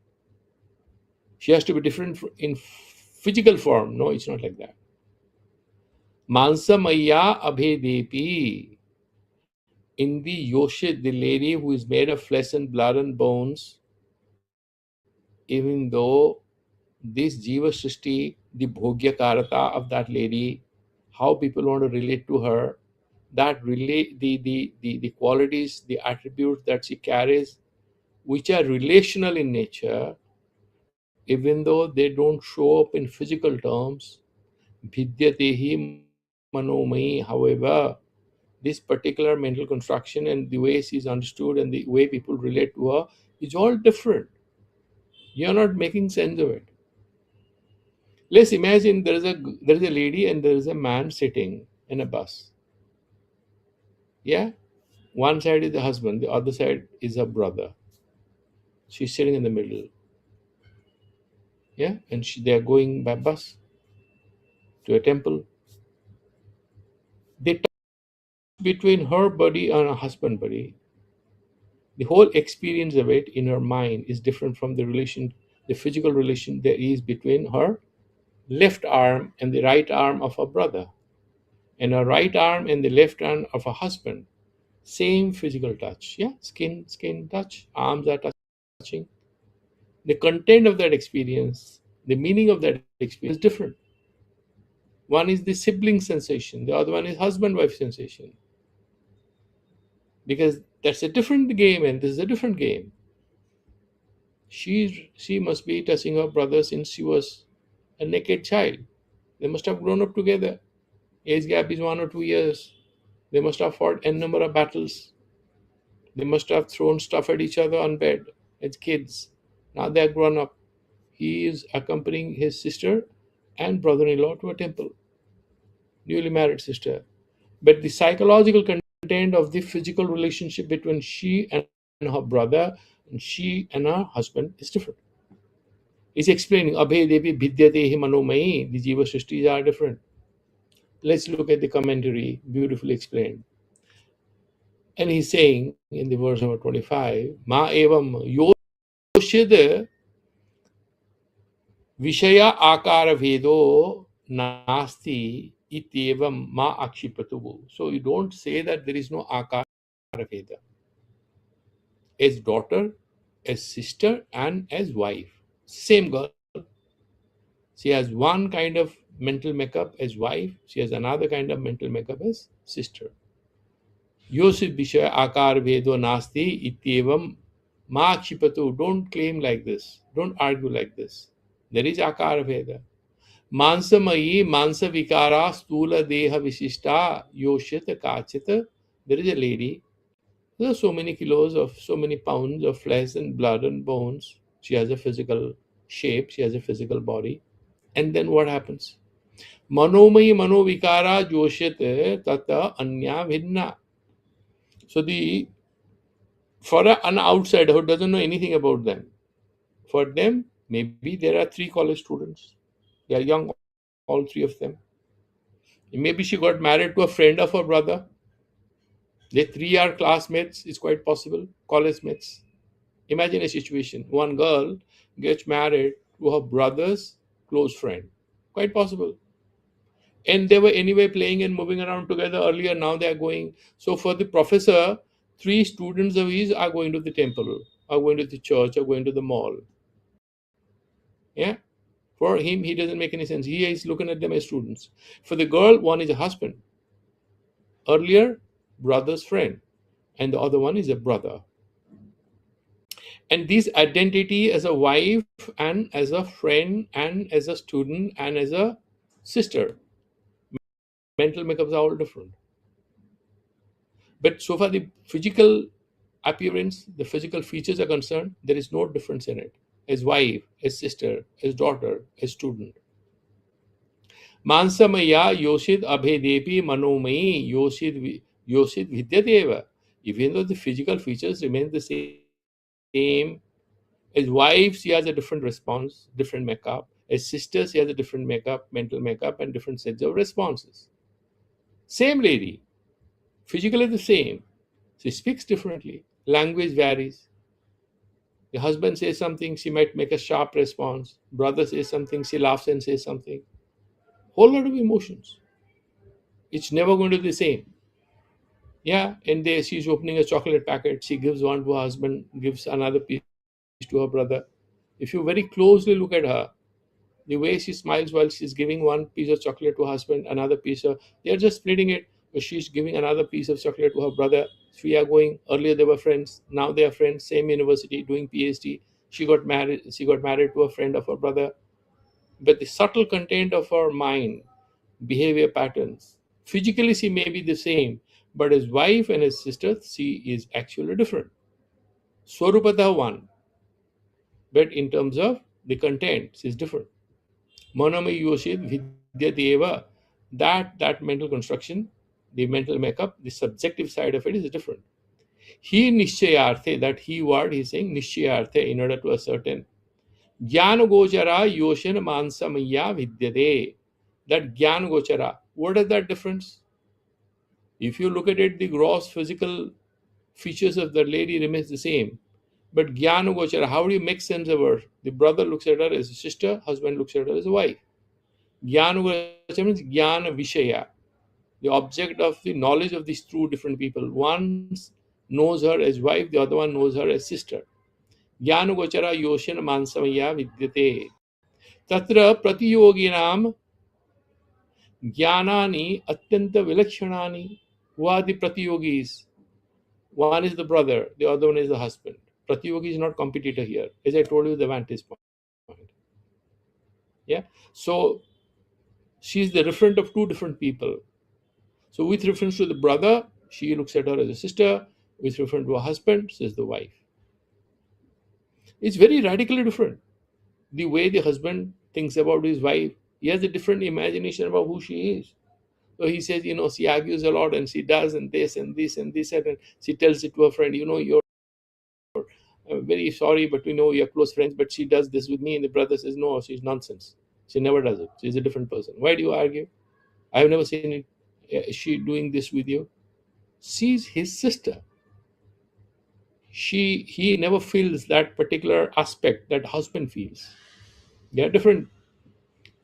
S1: She has to be different in physical form. No, it's not like that. Mansamaya abhedepi. In the Yoshit, the lady who is made of flesh and blood and bones, even though this Jiva Srishti, the Bhogya Karata of that lady, how people want to relate to her, that relate the qualities, the attributes that she carries, which are relational in nature, even though they don't show up in physical terms, Vidyatehi Manomai, however, this particular mental construction and the way she's understood and the way people relate to her is all different. You're not making sense of it. Let's imagine there is a lady and there is a man sitting in a bus. Yeah, one side is the husband, the other side is her brother. She's sitting in the middle. Yeah, and they are going by bus to a temple. They touch between her body and her husband body. The whole experience of it in her mind is different from the relation, the physical relation there is between her left arm and the right arm of her brother, and her right arm and the left arm of her husband. Same physical touch. Yeah, skin touch, arms are touching. The content of that experience, the meaning of that experience is different. One is the sibling sensation, the other one is husband wife sensation. Because that's a different game and this is a different game. She must be touching her brother since she was a naked child. They must have grown up together. Age gap is 1 or 2 years. They must have fought n number of battles. They must have thrown stuff at each other on bed as kids. Now they are grown up. He is accompanying his sister and brother-in-law to a temple, newly married sister. But the psychological content of the physical relationship between she and her brother and she and her husband is different. He's explaining Abhe Devi Vidyatehi Manomai, the Jiva Srishtis are different. Let's look at the commentary, beautifully explained. And he's saying in the verse number 25, Ma evam yoshid Vishaya akara vedo nasti ityevam ma akshipatuvu. So you don't say that there is no akara veda. As daughter, as sister, and as wife. Same girl. She has one kind of mental makeup as wife, she has another kind of mental makeup as sister. Yosif Vishaya akar vedo nasti ityevam ma akshipatu. Don't claim like this. Don't argue like this. There is akara veda. Mansamayi mansa vikara stula deha visishta yoshita kachita. There is a lady. There are so many kilos of so many pounds of flesh and blood and bones. She has a physical shape. She has a physical body. And then what happens? Manomai manovikara joshite tata anya vidna. So the for an outsider who doesn't know anything about them, for them maybe there are 3 college students. They are young, all 3 of them. Maybe she got married to a friend of her brother. They 3 are classmates. It's quite possible, college mates. Imagine a situation: one girl gets married to her brother's close friend. Quite possible. And they were anyway playing and moving around together earlier. Now they are going. So for the professor, 3 students of his are going to the temple, are going to the church, are going to the mall. Yeah. For him, he doesn't make any sense. He is looking at them as students. For the girl, one is a husband. Earlier, brother's friend, and the other one is a brother. And this identity as a wife and as a friend and as a student and as a sister, mental makeups are all different. But so far, the physical appearance, the physical features are concerned, there is no difference in it. As wife, as sister, as daughter, as student. Mansamaya yoshid abhedepi manomayi yoshid vidyateva. Even though the physical features remain the same, as wife, she has a different response, different makeup. As sister, she has a different makeup, mental makeup, and different sets of responses. Same lady, physically the same. She speaks differently. Language varies. The husband says something, she might make a sharp response. Brother says something, she laughs and says something. Whole lot of emotions. It's never going to be the same. Yeah, and there she's opening a chocolate packet. She gives one to her husband, gives another piece to her brother. If you very closely look at her, the way she smiles while she's giving one piece of chocolate to her husband, another piece of, they're just splitting it. But she's giving another piece of chocolate to her brother. We are going. Earlier they were friends. Now they are friends. Same university, doing PhD. She got married. She got married to a friend of her brother. But the subtle content of her mind, behavior patterns, physically she may be the same, but as wife and as sister, she is actually different. Swarupata one, but in terms of the content, she is different. Manamay Yoshid Vidyateva, that mental construction, the mental makeup, the subjective side of it is different. He nishchayarthe, that he word he's saying nishchayarthe in order to ascertain. Jnana gochara yoshin mansamaya vidyate. That jnana gochara, what is that difference? If you look at it, the gross physical features of the lady remains the same. But jnana gochara, how do you make sense of her? The brother looks at her as a sister, husband looks at her as a wife. Jnana gochara means jnana vishaya, the object of the knowledge of these two different people. One knows her as wife, the other one knows her as sister. Jnana gochara yoshin mansamaya vidyate. Tatra pratiyoginam jnanani atyanta vilakshanaani. Who are the pratiyogis? One is the brother, the other one is the husband. Pratiyogi is not competitor here, as I told you the vantage point. Yeah. So she is the referent of two different people. So with reference to the brother, she looks at her as a sister. With reference to her husband, she is the wife. It's very radically different. The way the husband thinks about his wife, he has a different imagination about who she is. So he says, she argues a lot and she does and this and this and this and she tells it to her friend, you're very sorry, but we know you're close friends, but she does this with me. And the brother says, no, she's nonsense. She never does it. She's a different person. Why do you argue? I've never seen it. Is she doing this with you? She's his sister. He never feels that particular aspect that husband feels. They are different.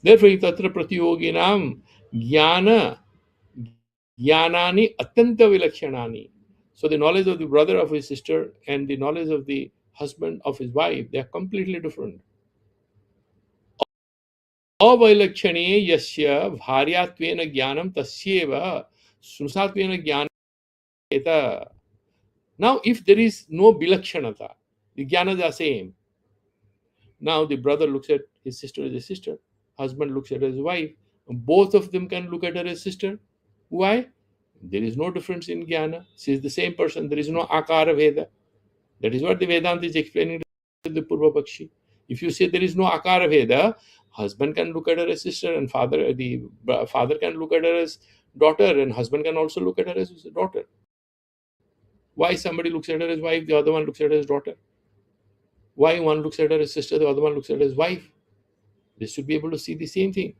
S1: Therefore, tatra pratiyoginam jnana jnanani atyanta vilakshanani. So the knowledge of the brother of his sister and the knowledge of the husband of his wife, they are completely different. अवैलक्षणे यस्य भार्यात्वेन ज्ञानं तस्यैव सुसात्वेन ज्ञानेत. Now, if there is no bilakshanata, the jnanas are same. Now, the brother looks at his sister as a sister, husband looks at her as a wife. Both of them can look at her as sister. Why? There is no difference in jnana. She is the same person. There is no akara veda. That is what the Vedanta is explaining to the Purva Pakshi. If you say there is no akara veda, husband can look at her as sister, and the father can look at her as daughter, and husband can also look at her as daughter. Why somebody looks at her as wife, the other one looks at her as daughter? Why one looks at her as sister, the other one looks at her as wife? They should be able to see the same thing.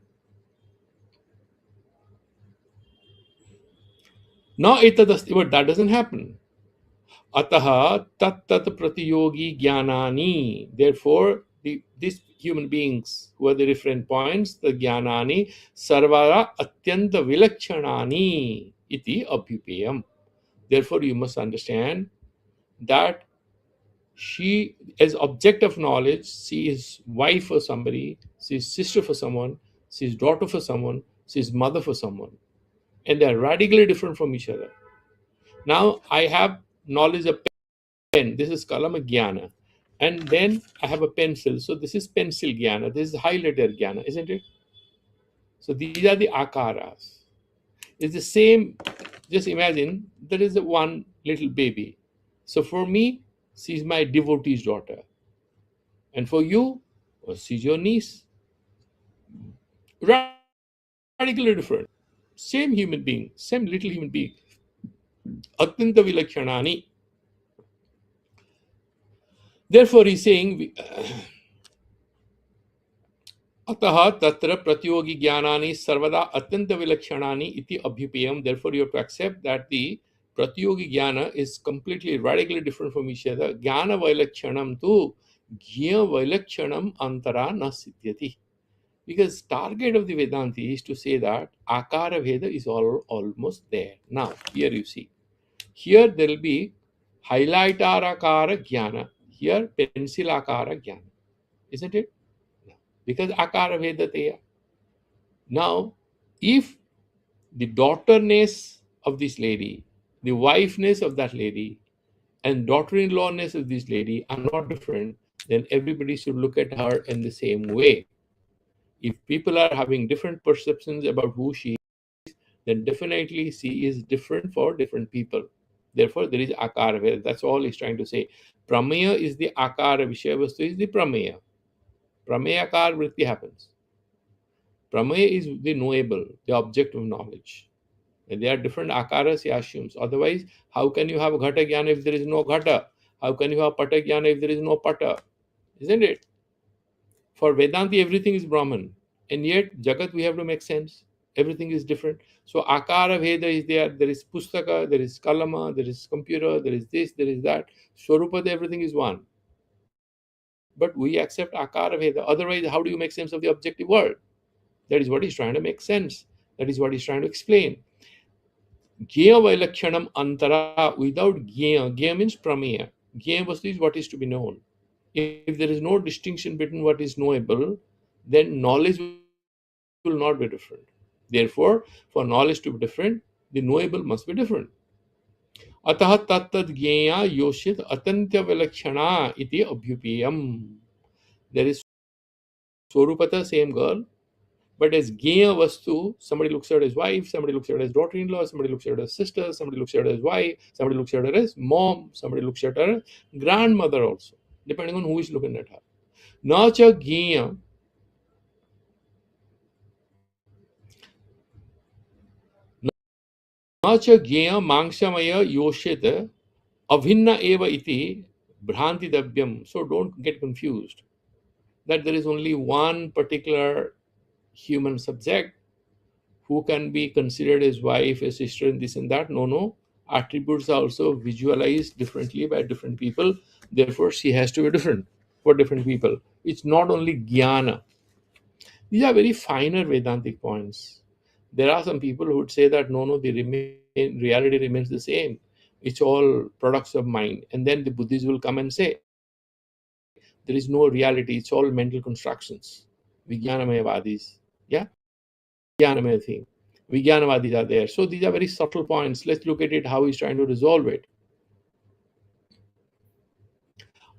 S1: Now, but that doesn't happen. Ataha tat tat pratiyogi jnanani. Therefore, these human beings who are the referent points, the jnanani, sarvara atyanta vilakshanani iti abhyupeyam. Therefore, you must understand that She, as object of knowledge, she is wife for somebody, she is sister for someone, she is daughter for someone, she is mother for someone, and they are radically different from each other. Now I have knowledge of pen. This is kalama jnana, and then I have a pencil. So this is pencil jnana. This is highlighter jnana, isn't it? So these are the akaras. It's the same. Just imagine there is a one little baby. So for me, she's my devotee's daughter, and for you, well, she's your niece. Radically different. Same human being, same little human being. Atyanta vilakshyanani. Therefore, he's saying, अतः तत्र प्रतियोगी ज्ञानानि सर्वदा अत्यंत विलक्षणानि इति अभ्युपेयम. Therefore, you have to accept that the pratyogi jnana is completely radically different from each other. Jnana vailakshanam tu jnana vailakshanam antara na siddhyati. Because target of the Vedanti is to say that akara veda is almost there. Now, here you see. Here there will be highlighter akara jnana. Here pencil akara jnana. Isn't it? Because akara vedateya. Now, if the daughterness of this lady, the wifeness of that lady, and daughter-in-lawness of this lady are not different, then everybody should look at her in the same way. If people are having different perceptions about who she is, then definitely she is different for different people. Therefore, there is akara veda. That's all he's trying to say. Prameya is the akara, Vishayavastu is the prameya. Prameya akar vritti happens. Prameya is the knowable, the object of knowledge. And there are different akaras he assumes. Otherwise, how can you have ghata jnana if there is no ghata? How can you have pata jnana if there is no pata? Isn't it? For Vedanti, everything is Brahman. And yet, Jagat, we have to make sense. Everything is different. So, akara veda is there. There is pustaka, there is kalama, there is computer, there is this, there is that. Swarupada, everything is one. But we accept akara veda. Otherwise, how do you make sense of the objective world? That is what he's trying to make sense. That is what he's trying to explain. Gya Vailakshanam Antara, without Gya means Prameya. Gya Vastu is what is to be known. If there is no distinction between what is knowable, then knowledge will not be different. Therefore, for knowledge to be different, the knowable must be different. Atah tattad Gya Yoshit Atantya Vilakshana iti Abhyupiyam. There is Swarupata, same girl. But as Gya Vastu, somebody looks at his wife, somebody looks at his daughter in law, somebody looks at his sister, somebody looks at his wife, somebody looks at her as mom, somebody looks at her grandmother also, depending on who is looking at her. Nacha Gya, Nacha Gya Mangshamaya Yoshit Avinna Eva iti Bhranti Dabyam. So don't get confused that there is only one particular human subject who can be considered as wife, a sister, and this and that. No, no. Attributes are also visualized differently by different people. Therefore, she has to be different for different people. It's not only jnana. These are very finer Vedantic points. There are some people who would say that no, no, reality remains the same. It's all products of mind. And then the Buddhists will come and say, there is no reality, it's all mental constructions. Vijnanamaya Vadis. Yeah? Vijnanamaya thing. Vijnanavadis are there. So these are very subtle points. Let's look at it, how he's trying to resolve it.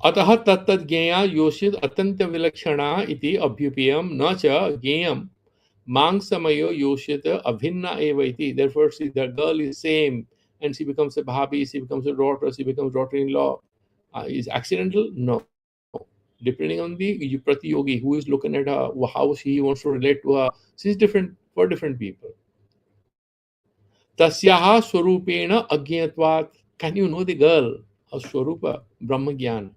S1: अतः तत्तद् ज्ञेया योषित अत्यंत विलक्षणा इति अभ्युपेयम न च ज्ञेयम मांसमयो योषित अभिन्न एव इति. Therefore, see, the girl is same, and she becomes a bhabi, she becomes a daughter, she becomes daughter-in-law. Is accidental? No. Depending on the pratiyogi who is looking at her, how he wants to relate to her, she is different for different people. Tasyaha swarupena agyatvat. Can you know the girl? Her swarupa, Brahmagyan.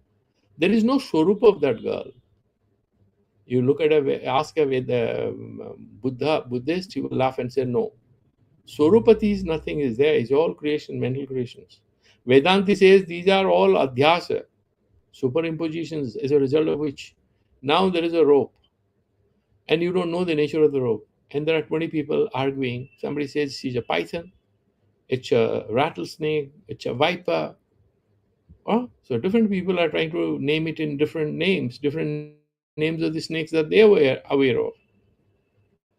S1: There is no swarupa of that girl. You look at a, ask a Buddhist, he will laugh and say no. Swarupati is nothing is there. It's all creation, mental creations. Vedanti says these are all adhyasa, superimpositions, as a result of which now there is a rope, and you don't know the nature of the rope. And there are 20 people arguing. Somebody says she's a python, it's a rattlesnake, it's a viper, So different people are trying to name it in different names of the snakes that they are aware of.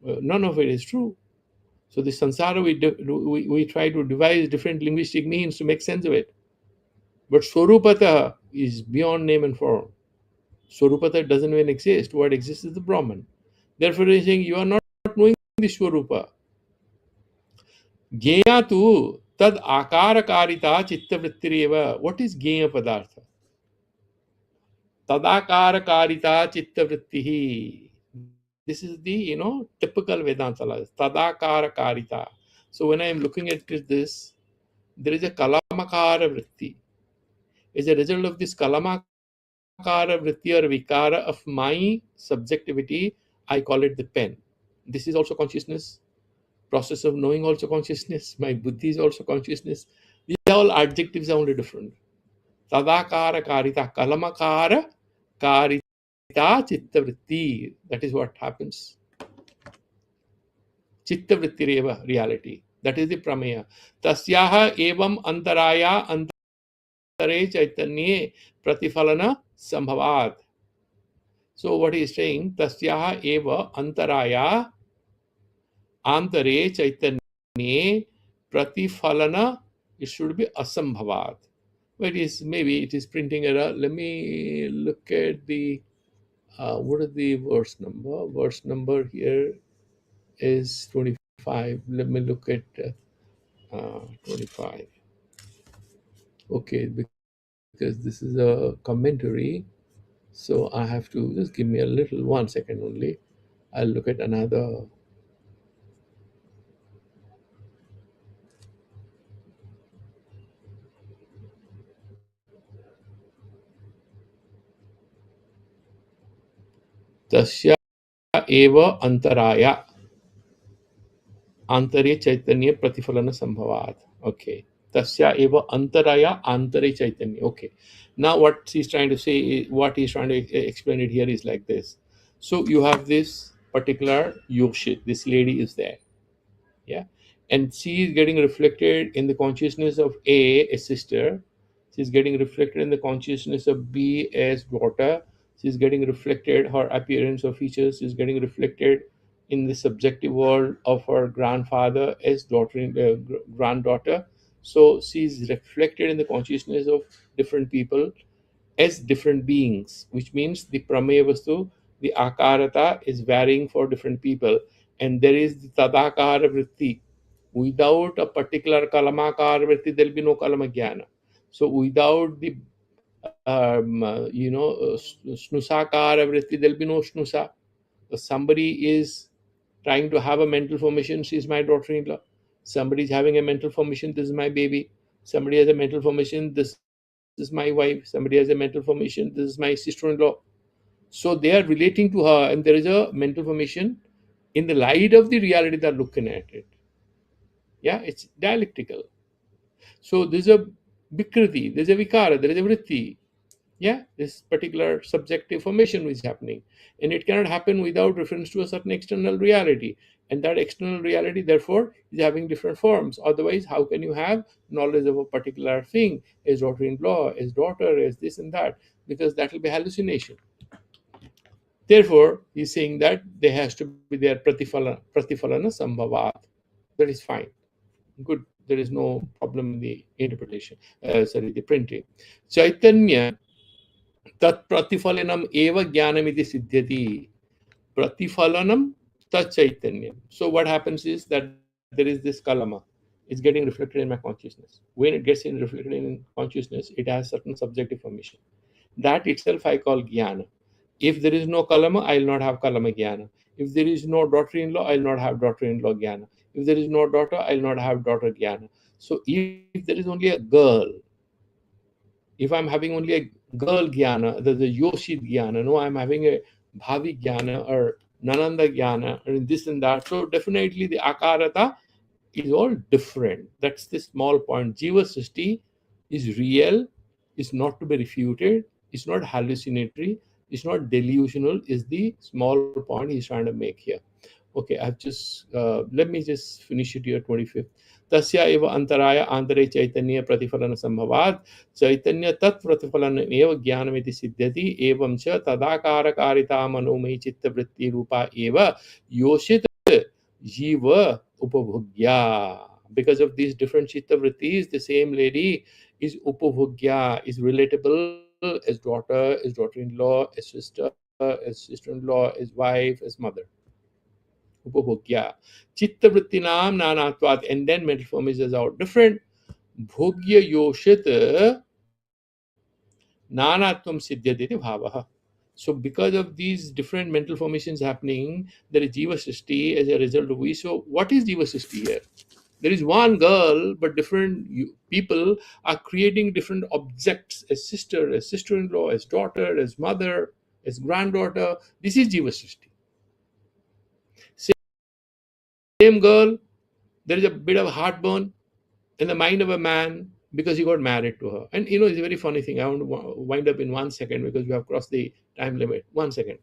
S1: None of it is true. So the samsara, we try to devise different linguistic means to make sense of it. But Swarupata is beyond name and form. Swarupata doesn't even exist. What exists is the Brahman. Therefore, he's saying you are not knowing the Swarupa. Gyeya tu tad akara karita chitta vrittireva. What is Gyeya Padartha? Tadakara karita chitta vrittihi. This is the, typical Vedanta law. Tadakara karita. So when I am looking at this, there is a kalamakara vritti. As a result of this kalamakara vritti or vikara of my subjectivity, I call it the pen. This is also consciousness. Process of knowing also consciousness. My buddhi is also consciousness. These are all adjectives are only different. Tadakara karita, kalamakara karita chitta vritti. That is what happens. Chitta vrittireva, reality. That is the prameya. Tasyaha evam antaraya antare chaitanye pratifalana sambhavat. So what he is saying, tasyaha eva antaraya antare chaitanye pratifalana, it should be asambhavat. But maybe it is printing error. Let me look at the what is the verse number? Verse number here is 25. Let me look at 25. Okay, because this is a commentary, so I have to just give me a little 1 second only. I'll look at another. Tasya eva antaraya antare chaitanya pratifalana sambhavat. Okay. Tasya eva antaraya antare chaitanya. Okay. Now what he's trying to say, what he's trying to explain it here is like this. So you have this particular yogshit. This lady is there. Yeah. And she is getting reflected in the consciousness of a sister. She's getting reflected in the consciousness of B as daughter. She's getting reflected, her appearance or features is getting reflected in the subjective world of her grandfather as granddaughter. So she's reflected in the consciousness of different people as different beings, which means the prameya vastu, the akarata is varying for different people. And there is the tadakara vritti. Without a particular kalamakara vritti, there will be no kalama jnana. So without the snusakara vritti, there will be no snusa. Somebody is trying to have a mental formation, she is my daughter-in-law. Somebody is having a mental formation, this is my baby. Somebody has a mental formation, this is my wife. Somebody has a mental formation, this is my sister-in-law. So they are relating to her, and there is a mental formation in the light of the reality they're looking at it. Yeah, it's dialectical. So there's a vikriti, there's a vikara, there is a vritti. Yeah, this particular subjective formation is happening, and it cannot happen without reference to a certain external reality, and that external reality therefore is having different forms. Otherwise, how can you have knowledge of a particular thing as daughter-in-law, as daughter, as this and that? Because that will be hallucination. Therefore, he's saying that there has to be their pratifalana sambhavat. That is fine, good. There is no problem in the interpretation, the printing. Chaitanya tat pratifalanam eva jnanamiti siddhyati. Pratifalanam tat chaitanyam. So what happens is that there is this kalama. It's getting reflected in my consciousness. When it gets reflected in consciousness, it has certain subjective formation. That itself I call jnana. If there is no kalama, I will not have kalama jnana. If there is no daughter-in-law, I will not have daughter-in-law jnana. If there is no daughter, I will not have daughter jnana. So if there is only a girl, if I'm having only a girl jnana, there's a Yoshit jnana. No, I'm having a Bhavi jnana or Nananda jnana or this and that. So definitely the akarata is all different. That's the small point. Jiva Srishti is real, is not to be refuted, it's not hallucinatory, it's not delusional, is the small point he's trying to make here. Okay, I've just let me just finish it here. 25th. Tasya eva antaraya antare chaitanya pratifalana sambhavat chaitanya tat pratifalana eva jnanamiti siddhati evam cha tadakara karita manomayi chitta vritti rupa eva yoshit jiva upabhogya. Because of these different chitta vrittis, the same lady is upabhogya, is relatable as daughter, as daughter-in-law, as sister, as sister-in-law, as wife, as mother. Upabhogya. Chitta vrittinam nanatvat. And then mental formations are different. Bhogya yoshit nanatvam siddhyate bhavaha. So because of these different mental formations happening, there is jiva srishti as a result of which. So what is jiva srishti here? There is one girl, but different people are creating different objects as sister, as sister-in-law, as daughter, as mother, as granddaughter. This is jiva srishti. Same girl, there is a bit of heartburn in the mind of a man because he got married to her. And it's a very funny thing. I want to wind up in 1 second because we have crossed the time limit. 1 second.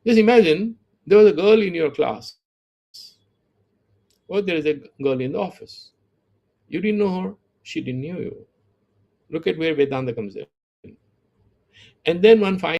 S1: Just imagine there was a girl in your class, or there is a girl in the office. You didn't know her, she didn't know you. Look at where Vedanta comes in. And then one fine